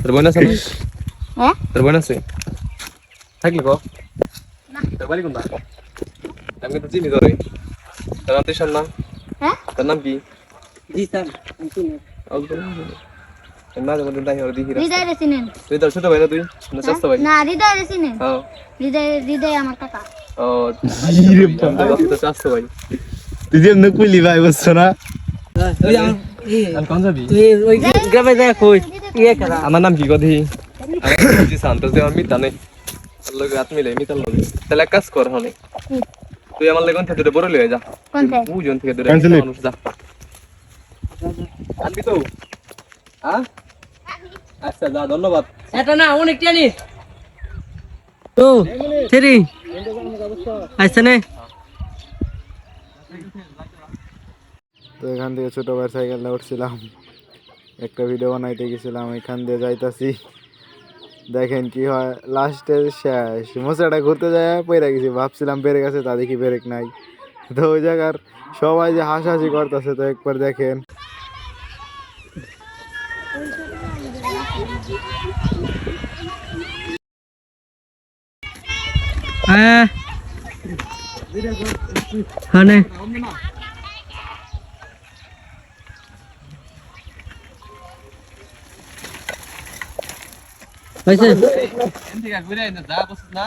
তোর বোন আছে না? হ্যাঁ তোর বোন আছে? থাকলি ক? তোর বাড়ি কোনটা? আমি তো চিনি তোরে। তোর নাম তিশান না? হ্যাঁ তোর নাম কি? জি স্যার মাঝে মধ্যে তাই হলো দেখি হৃদয় রে চিনেন তুই তোর ছোট ভাই না তুই? না চাস্তো ভাই? না হৃদয় রে চিনেন হ্যাঁ। হৃদয় আমার কাকা ও তো চাস্তো ভাই। তুই যেমন কইলি ভাই বুঝছো না? ওই আমার আর কোন যাবি? তুই ওই গ্রামে যা কই ইয়ে করা আমার নাম কি কদি? আমি বলছি শান্তস দেওয়ার মিতা নেই লোক রাত মিলে মিতার লোক তাহলে এক কাজ কর হনে তুই আমার লেগে থেকে দূরে বড় লয়ে যা কোনটা বুঝন থেকে দূরে Cancel it. মানুষ যা আনবি তো হ্যাঁ আচ্ছা যা ধন্যবাদ এটা না অনেক টানি তো সেরি আইছে না তো এখান থেকে ছোট ভাইয়ের সাইকেলটা উঠছিলাম, একটা ভিডিও বানাইতে গেছিলাম, এখান দিয়ে যাইতাছি, দেখেন কি হয় লাস্টে শেষ মোচাটা ঘুরতে যায় পড়ে গেছি, ভাবছিলাম ব্রেক আছে, তা দেখি ব্রেক নাই। তো ওই জায়গার সবাই যে হাসাহাসি করতেছে, তো একবার দেখেন। হ্যাঁ হনে হইছে এন থেকে ঘুরে আইনা যা বসছ না